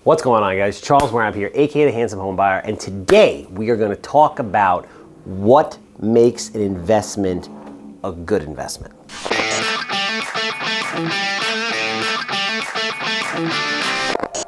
What's going on, guys? Charles Weinraub here, aka the Handsome Homebuyer, and today we are going to talk about what makes an investment a good investment.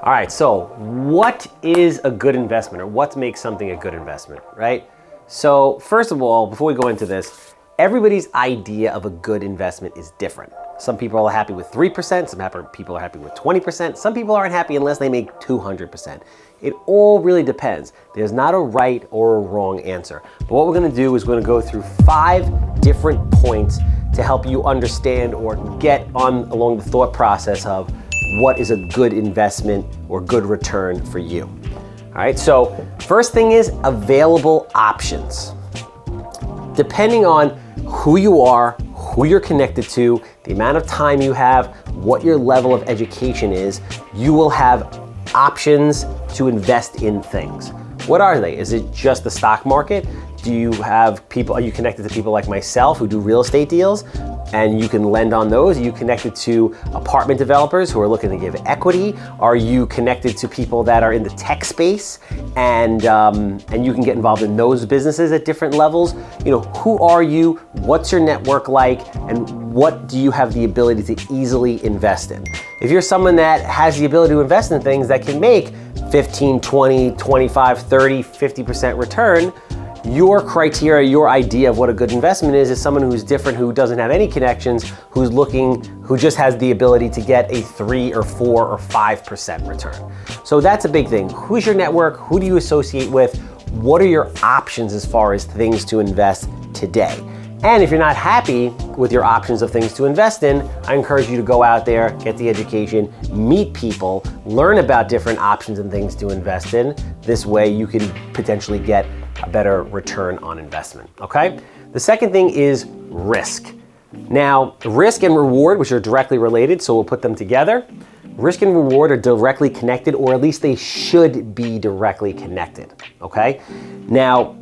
All right, so what is a good investment, or what makes something a good investment, right? So first of all, before we go into this, everybody's idea of a good investment is different. Some people are happy with 3%, some people are happy with 20%, some people aren't happy unless they make 200%. It all really depends. There's not a right or a wrong answer. But what we're gonna do is we're gonna go through 5 different points to help you understand or get on along the thought process of what is a good investment or good return for you. All right, so first thing is available options. Depending on who you are, who you're connected to, the amount of time you have, what your level of education is, you will have options to invest in things. What are they? Is it just the stock market? Do you have people, are you connected to people like myself who do real estate deals and you can lend on those? Are you connected to apartment developers who are looking to give equity? Are you connected to people that are in the tech space and you can get involved in those businesses at different levels? You know, who are you? What's your network like? And what do you have the ability to easily invest in? If you're someone that has the ability to invest in things that can make 15, 20, 25, 30, 50% return, your criteria, your idea of what a good investment is someone who's different, who doesn't have any connections, who just has the ability to get a 3 or 4 or 5% return. So that's a big thing. Who's your network? Who do you associate with? What are your options as far as things to invest today? And if you're not happy with your options of things to invest in, I encourage you to go out there, get the education, meet people, learn about different options and things to invest in. This way you can potentially get a better return on investment, okay? The second thing is risk. Now, risk and reward, which are directly related, so we'll put them together. Risk and reward are directly connected, or at least they should be directly connected, okay? Now,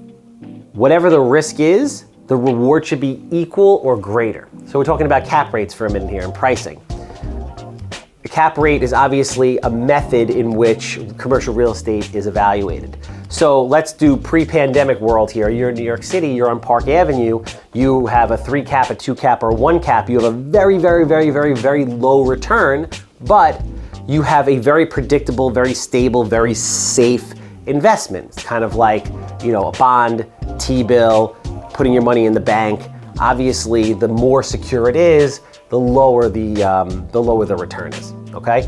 whatever the risk is, the reward should be equal or greater. So we're talking about cap rates for a minute here and pricing. The cap rate is obviously a method in which commercial real estate is evaluated. So let's do pre-pandemic world here. You're in New York City, you're on Park Avenue, you have a 3 cap, a 2 cap, or a 1 cap. You have a very, very, very, very, very low return, but you have a very predictable, very stable, very safe investment. It's kind of like, you know, a bond, T-bill, putting your money in the bank. Obviously, the more secure it is, the lower the return is, okay?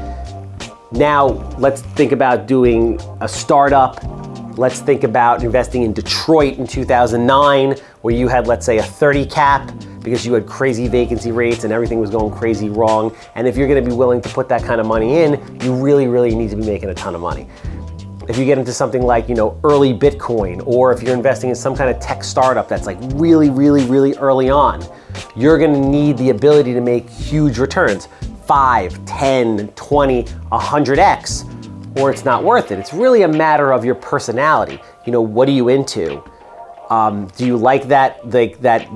Now, let's think about doing a startup. Let's think about investing in Detroit in 2009, where you had, let's say, a 30 cap because you had crazy vacancy rates and everything was going crazy wrong. And if you're gonna be willing to put that kind of money in, you really, really need to be making a ton of money. If you get into something like, you know, early Bitcoin, or if you're investing in some kind of tech startup that's like really, really, really early on, you're gonna need the ability to make huge returns, 5, 10, 20, 100x, or it's not worth it. It's really a matter of your personality. You know, what are you into? Do you like that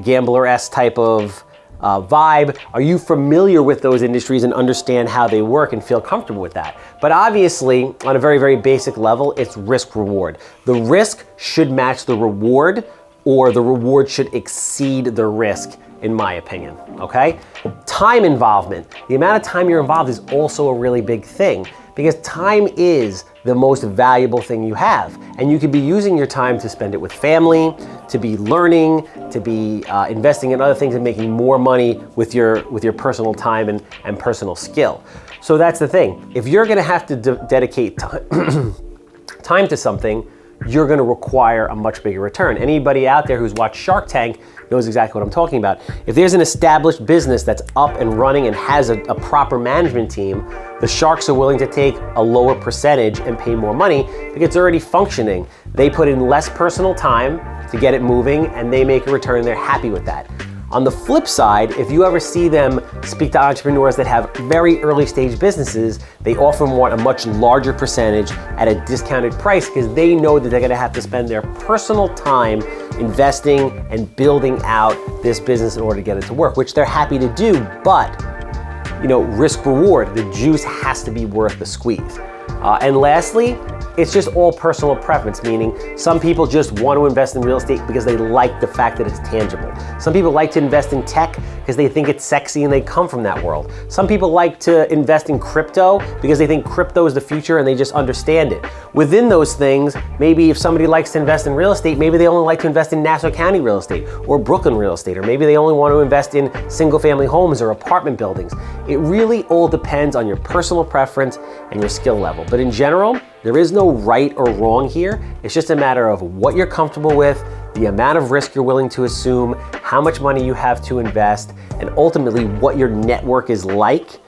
gambler-esque type of vibe? Are you familiar with those industries and understand how they work and feel comfortable with that? But obviously, on a very, very basic level, it's risk reward. The risk should match the reward, or the reward should exceed the risk, in my opinion, okay? Time involvement. The amount of time you're involved is also a really big thing, because time is the most valuable thing you have. And you could be using your time to spend it with family, to be learning, to be investing in other things and making more money with your personal time and personal skill. So that's the thing. If you're gonna have to dedicate time to something, you're gonna require a much bigger return. Anybody out there who's watched Shark Tank knows exactly what I'm talking about. If there's an established business that's up and running and has a proper management team, the sharks are willing to take a lower percentage and pay more money because it's already functioning. They put in less personal time to get it moving and they make a return, they're happy with that. On the flip side, if you ever see them speak to entrepreneurs that have very early stage businesses, they often want a much larger percentage at a discounted price because they know that they're gonna have to spend their personal time investing and building out this business in order to get it to work, which they're happy to do, but you know, risk reward, the juice has to be worth the squeeze. And lastly, it's just all personal preference, meaning some people just want to invest in real estate because they like the fact that it's tangible. Some people like to invest in tech because they think it's sexy and they come from that world. Some people like to invest in crypto because they think crypto is the future and they just understand it. Within those things, maybe if somebody likes to invest in real estate, maybe they only like to invest in Nassau County real estate or Brooklyn real estate, or maybe they only want to invest in single family homes or apartment buildings. It really all depends on your personal preference and your skill level. But in general, there is no right or wrong here. It's just a matter of what you're comfortable with, the amount of risk you're willing to assume, how much money you have to invest, and ultimately what your network is like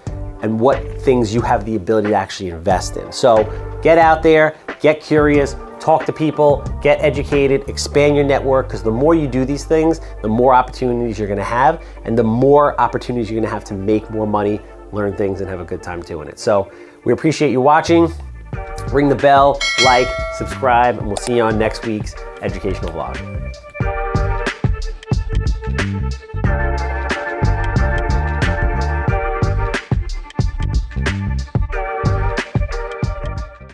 and what things you have the ability to actually invest in. So get out there, get curious, talk to people, get educated, expand your network, because the more you do these things, the more opportunities you're gonna have, and the more opportunities you're gonna have to make more money, learn things, and have a good time doing it. So we appreciate you watching. Ring the bell, like, subscribe, and we'll see you on next week's educational vlog.